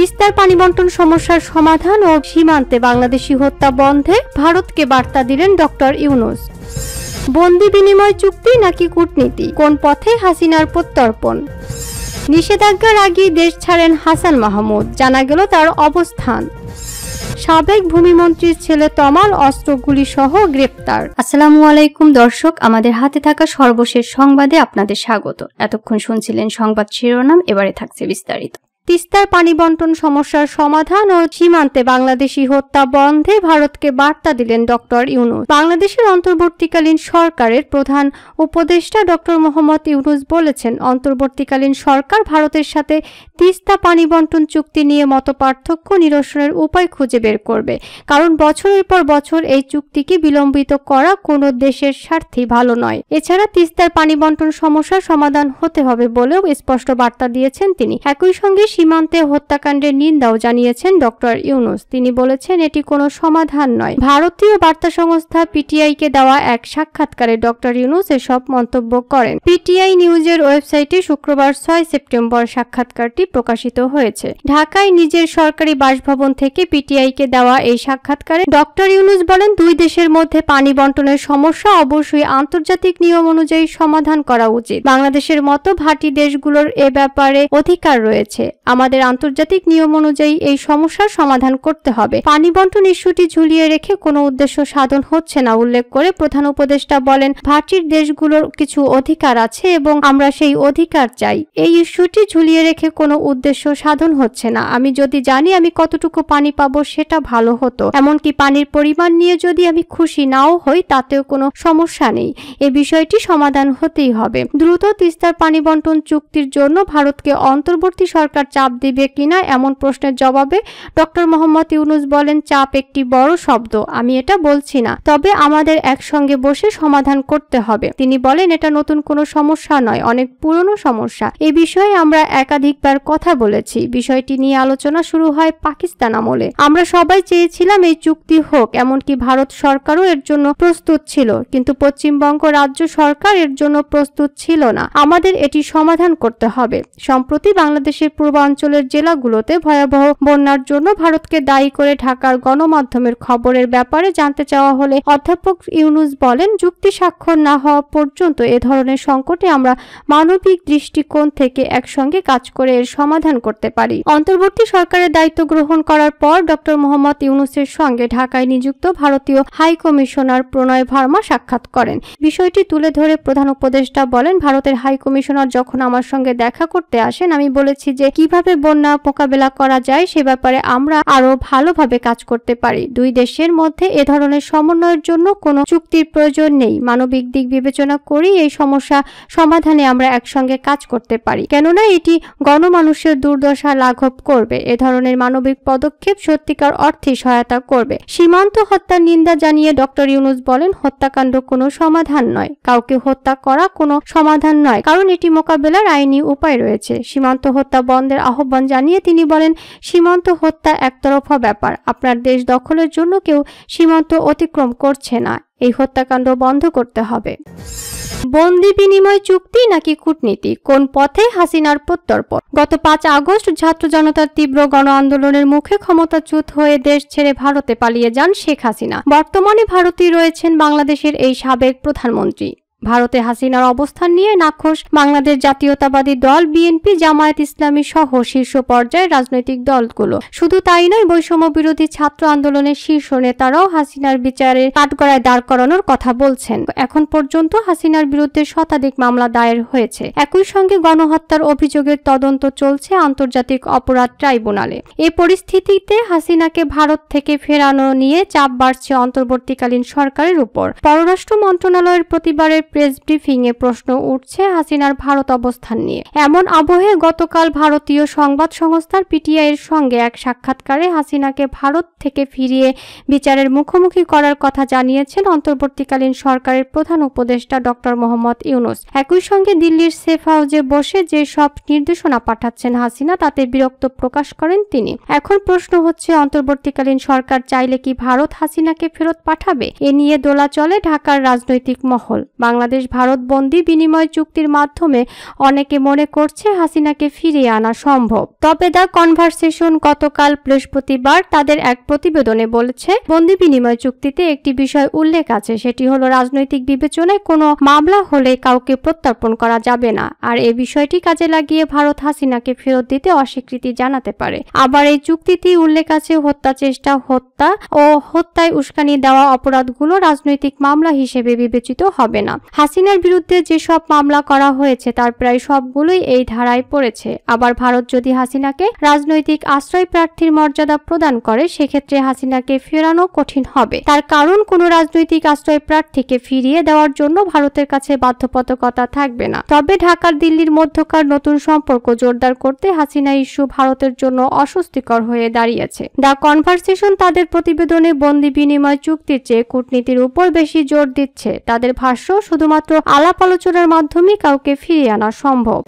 তিস্তার পানি বন্টন সমস্যার সমাধান ও সীমান্তে বাংলাদেশি হত্যা বন্ধে ভারতকে বার্তা দিলেন ডক্টর ইউনূস। বন্দি বিনিময় চুক্তি নাকি কূটনীতি, কোন পথে হাসিনার প্রত্যর্পণ? নিষেধাজ্ঞার আগেই দেশ ছাড়েন হাসান মাহমুদ, জানা গেল তার অবস্থান। সাবেক ভূমিমন্ত্রীর ছেলে তমাল অস্ত্রগুলি সহ গ্রেপ্তার। আসসালামু আলাইকুম দর্শক, আমাদের হাতে থাকা সর্বশেষ সংবাদে আপনাদের স্বাগত। এতক্ষণ শুনছিলেন সংবাদ শিরোনাম, এবারে থাকছে বিস্তারিত। তিস্তার পানি বন্টন সমস্যার সমাধান ও সীমান্তে বাংলাদেশি হত্যা বন্ধে ভারতকে বার্তা দিলেন ডক্টর ইউনূস। বাংলাদেশের অন্তর্বর্তীকালীন সরকারের প্রধান উপদেষ্টা ডক্টর মোহাম্মদ ইউনূস বলেছেন, অন্তর্বর্তীকালীন সরকার ভারতের সাথে তিস্তা পানি বন্টন চুক্তি নিয়ে মতপার্থক্য নিরসনের উপায় খুঁজে বের করবে, কারণ বছরের পর বছর এই চুক্তিকে বিলম্বিত করা কোনো দেশের স্বার্থে ভালো নয়। এছাড়া তিস্তার পানি বন্টন সমস্যার সমাধান হতে হবে বলেও স্পষ্ট বার্তা দিয়েছেন তিনি। একই সঙ্গে সীমান্তে হত্যাকাণ্ডের নিন্দাও জানিয়েছেন ডক্টর ইউনূস। তিনি বলেছেন, এটি কোনো সমাধান নয়। ভারতীয় বার্তা সংস্থা পিটিআইকে দেওয়া এক সাক্ষাৎকারে ডক্টর ইউনূস এসব মন্তব্য করেন। পিটিআই নিউজের ওয়েবসাইটে শুক্রবার 6 সেপ্টেম্বর সাক্ষাৎকারটি প্রকাশিত হয়েছে। ঢাকায় নিজের সরকারি বাসভবন থেকে পিটিআইকে দেওয়া এই সাক্ষাৎকারে ডক্টর ইউনূস বলেন, দুই দেশের মধ্যে পানি বন্টনের সমস্যা অবশ্যই আন্তর্জাতিক নিয়ম অনুযায়ী সমাধান করা উচিত। বাংলাদেশের মতো ভাটি দেশগুলোর এ ব্যাপারে অধিকার রয়েছে। আমাদের আন্তর্জাতিক নিয়ম অনুযায়ী এই সমস্যার সমাধান করতে হবে। পানি বন্টন ইস্যুটি ঝুলিয়ে রেখে কোনো উদ্দেশ্য সাধন হচ্ছে না উল্লেখ করে প্রধান উপদেষ্টা বলেন, ভাটির দেশগুলোর কিছু অধিকার আছে এবং আমরা সেই অধিকার চাই। এই ইস্যুটি ঝুলিয়ে রেখে কোনো উদ্দেশ্য সাধন হচ্ছে না। আমি যদি জানি আমি কতটুকু পানি পাবো সেটা ভালো হতো, এমনকি পানির পরিমাণ নিয়ে যদি আমি খুশি নাও হই তাতেও কোনো সমস্যা নেই। এই বিষয়টি সমাধান হতেই হবে। দ্রুত তিস্তার পানি বন্টন চুক্তির জন্য ভারতকে অন্তর্বর্তী সরকার চাপ দিবে কিনা এমন প্রশ্নের জবাবে ডক্টর মোহাম্মদ ইউনূস বলেন, চাপ একটি বড় শব্দ, আমি এটা বলছি না, তবে আমাদের একসঙ্গে বসে সমাধান করতে হবে। তিনি বলেন, এটা নতুন কোনো সমস্যা নয়, অনেক পুরনো সমস্যা। এই বিষয়ে আমরা একাধিকবার কথা বলেছি। বিষয়টি নিয়ে আলোচনা শুরু হয় পাকিস্তান আমলে। আমরা সবাই চেয়েছিলাম এই চুক্তি হোক, এমনকি ভারত সরকারও এর জন্য প্রস্তুত ছিল, কিন্তু পশ্চিমবঙ্গ রাজ্য সরকার এর জন্য প্রস্তুত ছিল না। আমাদের এটি সমাধান করতে হবে। সম্প্রতি বাংলাদেশের পূর্বাঞ্চলের জেলাগুলোতে ভয়াবহ বন্যার জন্য ভারতকে দায়ী করে ঢাকার গণমাধ্যমের খবরের ব্যাপারে জানতে চাওয়া হলে অধ্যাপক ইউনূস বলেন, চুক্তি স্বাক্ষর না হওয়া পর্যন্ত এ ধরনের সংকটে আমরা মানবিক দৃষ্টিকোণ থেকে একসঙ্গে কাজ করে এর সমাধান করতে পারি। অন্তর্বর্তী সরকারের দায়িত্ব গ্রহণ করার পর ডক্টর মোহাম্মদ ইউনূসের সঙ্গে ঢাকায় নিযুক্ত ভারতীয় হাই কমিশনার প্রণয় ভার্মা সাক্ষাৎ করেন। বিষয়টি তুলে ধরে প্রধান উপদেষ্টা বলেন, ভারতের হাই কমিশনার যখন আমার সঙ্গে দেখা করতে আসেন, আমি বলেছি যে কিভাবে বন্যা মোকাবেলা করা যায় সে ব্যাপারে আমরা আরো ভালোভাবে কাজ করতে পারি। দুই দেশের মধ্যে এ ধরনের সমন্বয়ের জন্য কোনো চুক্তির প্রয়োজন নেই। মানবিক দিক বিবেচনা করি এই সমস্যা সমাধানে আমরা একসঙ্গে কাজ করতে পারি, কেননা এটি গণমানুষের দুর্দশা লাঘব করবে। এ ধরনের মানবিক পদক্ষেপ সত্যিকার অর্থে সহায়তা করবে। সীমান্ত হত্যার নিন্দা জানিয়ে ডক্টর ইউনূস বলেন, হত্যাকাণ্ড কোনো সমাধান নয়, কাউকে হত্যা করা কোনো সমাধান নয়, কারণ এটি মোকাবেলার আইনি উপায় রয়েছে। সীমান্ত হত্যা বন্ধের আহ্বান জানিয়ে তিনি বলেন, সীমান্ত হত্যা একতরফা ব্যাপার। আপনার দেশ দখলের জন্য কেউ সীমান্ত অতিক্রম করছে না। এই হত্যাকাণ্ড বন্ধ করতে হবে। বন্দি বিনিময় চুক্তি নাকি কূটনীতি, কোন পথে হাসিনার প্রত্যর্পণ? গত 5 আগস্ট ছাত্র জনতার তীব্র গণ আন্দোলনের মুখে ক্ষমতাচ্যুত হয়ে দেশ ছেড়ে ভারতে পালিয়ে যান শেখ হাসিনা। বর্তমানে ভারতেই রয়েছেন বাংলাদেশের এই সাবেক প্রধানমন্ত্রী। ভারতে হাসিনার অবস্থান নিয়ে নাখোশ বাংলাদেশ জাতীয়তাবাদী দল, বিএনপি, জামায়াত ইসলামী সহ শীর্ষ পর্যায়ের রাজনৈতিক দলগুলো। শুধু তাই নয়, বৈষম্য বিরোধী ছাত্র আন্দোলনের শীর্ষ নেতারাও হাসিনার বিচারে কাঠগড়ায় দাঁড় করানোর কথা বলছেন। এখন পর্যন্ত হাসিনার বিরুদ্ধে শতাধিক মামলা দায়ের হয়েছে। একই সঙ্গে গণহত্যার অভিযোগের তদন্ত চলছে আন্তর্জাতিক অপরাধ ট্রাইব্যুনালে। এই পরিস্থিতিতে হাসিনাকে ভারত থেকে ফেরানো নিয়ে চাপ বাড়ছে অন্তর্বর্তীকালীন সরকারের উপর। পররাষ্ট্র মন্ত্রণালয়ের প্রতিবারের প্রেস ব্রিফিং এ প্রশ্ন উঠছে হাসিনার ভারত অবস্থান নিয়ে। এমন আবহে গতকাল ভারতীয় সংবাদ সংস্থার পিটিআই এর সঙ্গে এক সাক্ষাৎকারে হাসিনাকে ভারত থেকে ফিরিয়ে বিচারের মুখোমুখি করার কথা জানিয়েছেন অন্তর্বর্তীকালীন সরকারের প্রধান উপদেষ্টা ডক্টর মোহাম্মদ ইউনূস। একই সঙ্গে দিল্লির সেফ হাউসে বসে যে সব নির্দেশনা পাঠাচ্ছেন হাসিনা তাতে বিরক্ত প্রকাশ করেন তিনি। এখন প্রশ্ন হচ্ছে, অন্তর্বর্তীকালীন সরকার চাইলে কি ভারত হাসিনাকে ফেরত পাঠাবে? এ নিয়ে দোলাচলে ঢাকার রাজনৈতিক মহল। বাংলাদেশ বাংলাদেশ ভারত বন্দি বিনিময় চুক্তির মাধ্যমে অনেকে মনে করছে হাসিনাকে ফিরিয়ে আনা সম্ভব। তবে দ্য কনভারসেশন গতকাল বৃহস্পতিবার তাদের এক প্রতিবেদনে বলেছে, বন্দি বিনিময় চুক্তিতে একটি বিষয় উল্লেখ আছে, সেটি হলো রাজনৈতিক বিবেচনায় কোনো মামলা হলে কাউকে প্রত্যর্পণ করা যাবে না। আর এই বিষয়টি কাজে লাগিয়ে ভারত হাসিনাকে ফেরত দিতে অস্বীকৃতি জানাতে পারে। আবার এই চুক্তিতেই উল্লেখ আছে, হত্যা চেষ্টা, হত্যা ও হত্যায় উস্কানি দেওয়া অপরাধগুলো রাজনৈতিক মামলা হিসেবে বিবেচিত হবে না। হাসিনার বিরুদ্ধে যেসব মামলা করা হয়েছে তার প্রায় সবগুলোই এই ধারায় পড়েছে। আবার ভারত যদি হাসিনাকে রাজনৈতিক আশ্রয় প্রার্থীর মর্যাদা প্রদান করে, সেক্ষেত্রে হাসিনাকে ফেরানো কঠিন হবে। তার কারণ, কোনো রাজনৈতিক আশ্রয় প্রার্থীকে ফিরিয়ে দেওয়ার জন্য ভারতের কাছে বাধ্যবাধকতা থাকবে না। তবে ঢাকার দিল্লির মধ্যকার নতুন সম্পর্ক জোরদার করতে হাসিনা ইস্যু ভারতের জন্য অস্বস্তিকর হয়ে দাঁড়িয়েছে। দ্য কনভারসেশন তাদের প্রতিবেদনে বন্দি বিনিময় চুক্তির চেয়ে কূটনীতির উপর বেশি জোর দিচ্ছে। তাদের ভাষ্য, শুধুমাত্র আলাপ আলোচনার মাধ্যমে কাউকে ফিরিয়ে আনা সম্ভব।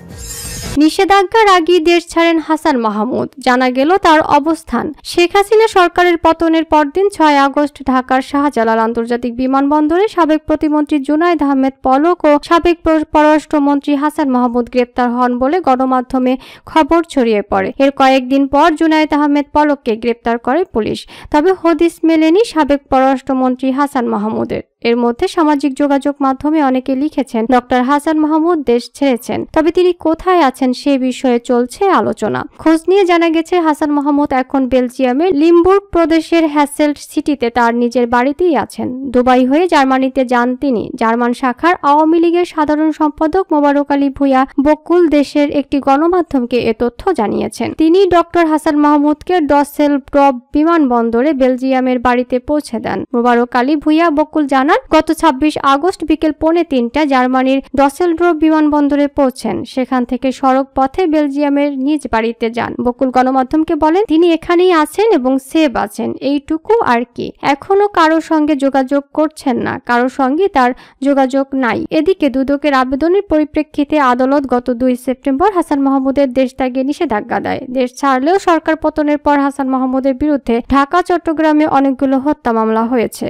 নিষেধাজ্ঞার আগেই দেশ ছাড়েন হাসান মাহমুদ, জানা গেল তার অবস্থান। শেখ হাসিনা সরকারের পতনের পরদিন 6 আগস্ট ঢাকার শাহজালাল আন্তর্জাতিক বিমানবন্দরে সাবেক প্রতিমন্ত্রী জুনায়েদ আহমেদ পলক ও সাবেক পররাষ্ট্রমন্ত্রী হাসান মাহমুদ গ্রেপ্তার হন বলে গণমাধ্যমে খবর ছড়িয়ে পড়ে। এর কয়েকদিন পর জুনায়েদ আহমেদ পলককে গ্রেপ্তার করে পুলিশ। তবে হদিস মেলেনি সাবেক পররাষ্ট্রমন্ত্রী হাসান মাহমুদের। এর মধ্যে সামাজিক যোগাযোগ মাধ্যমে অনেকে লিখেছেন, ডক্টর হাসান মাহমুদ দেশ ছেড়েছেন, তবে তিনি কোথায় আছেন সে বিষয়ে চলছে আলোচনা। খোঁজ নিয়ে জানা গেছে, হাসান মাহমুদ এখন বেলজিয়ামের লিমবুর্গ প্রদেশের হ্যাসেল্ট সিটিতে তার নিজের বাড়িতেই আছেন। দুবাই হয়ে জার্মানিতে যান তিনি। জার্মান শাখার আওয়ামী লীগের সাধারণ সম্পাদক মোবারক আলী ভূঁইয়া বকুল দেশের একটি গণমাধ্যমকে এ তথ্য জানিয়েছেন। তিনি ডক্টর হাসান মাহমুদকে ডসেলডর্ফ বিমানবন্দরে বেলজিয়ামের বাড়িতে পৌঁছে দেন। মোবারক আলী ভূঁইয়া বকুল জানান, গত 26 আগস্ট বিকেল 2:45 জার্মানির ডসেলডর্ফ বিমানবন্দরে পৌঁছেন। সেখান থেকে সড়ক পথে বেলজিয়ামের নিজ বাড়িতে যান। বকুল গণমাধ্যমকে বলেন, তিনি এখানেই আছেন এবং সেভ আছেন, এইটুকু আর কি। এখনো কারো সঙ্গে যোগাযোগ করছেন না, কারো সঙ্গে তার যোগাযোগ নাই। এদিকে দুদকের আবেদনের পরিপ্রেক্ষিতে আদালত গত 2 সেপ্টেম্বর হাসান মাহমুদের দেশ ত্যাগে নিষেধাজ্ঞা দেয়। দেশ ছাড়লেও সরকার পতনের পর হাসান মাহমুদের বিরুদ্ধে ঢাকা, চট্টগ্রামে অনেকগুলো হত্যা মামলা হয়েছে।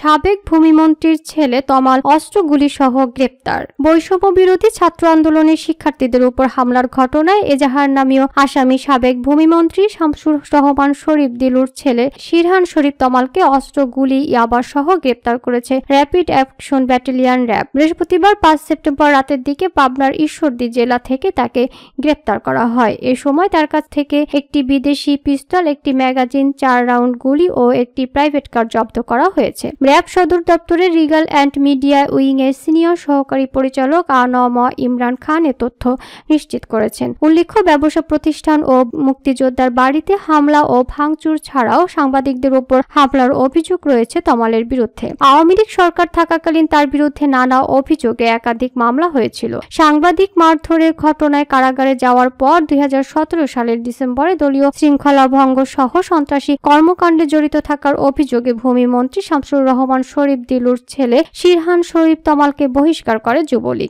সাবেক ভূমিমন্ত্রীর ছেলে তমাল অস্ত্রগুলি সহ গ্রেপ্তার। বৈষম্য বিরোধী ছাত্র আন্দোলনের শিক্ষার্থীদের উপর হামলার ঘটনায় এজাহার নামীয় আসামি সাবেক ভূমিমন্ত্রী শামসুর রহমান শরীফ দিলুর ছেলে শিরহান শরীফ তমালকে অস্ত্রগুলি ইয়াবা সহ গ্রেপ্তার করেছে র্যাপিড অ্যাকশন ব্যাটালিয়ন র্যাব। বৃহস্পতিবার 5 সেপ্টেম্বর রাতের দিকে পাবনার ঈশ্বরদী জেলা থেকে তাকে গ্রেপ্তার করা হয়। এ সময় তার কাছ থেকে একটি বিদেশি পিস্তল, একটি ম্যাগাজিন, 4 রাউন্ড গুলি ও একটি প্রাইভেট কার জব্দ করা হয়েছে। র্যাব সদর দপ্তরের রিগাল অ্যান্ড মিডিয়া উইং এর সিনিয়র সহকারী পরিচালক আনম ইমরান খান এ তথ্য নিশ্চিত করেছেন। উল্লেখ্য, ব্যবসা প্রতিষ্ঠান ও মুক্তিযোদ্ধার বাড়িতে হামলা ও ভাঙচুর ছাড়াও সাংবাদিকদের উপর হামলার অভিযোগ রয়েছে তমালের বিরুদ্ধে। আওয়ামী লীগ সরকার থাকাকালীন তার বিরুদ্ধে নানা অভিযোগে একাধিক মামলা হয়েছিল। সাংবাদিক মারধরের ঘটনায় কারাগারে যাওয়ার পর 2017 সালের ডিসেম্বরে দলীয় শৃঙ্খলা ভঙ্গ সহ সন্ত্রাসী কর্মকাণ্ডে জড়িত থাকার অভিযোগে ভূমিমন্ত্রী শামসুর রহমান শরীফ দিলুর ছেলে শিরহান শরীফ তমালকে বহিষ্কার করে যুবলীগ।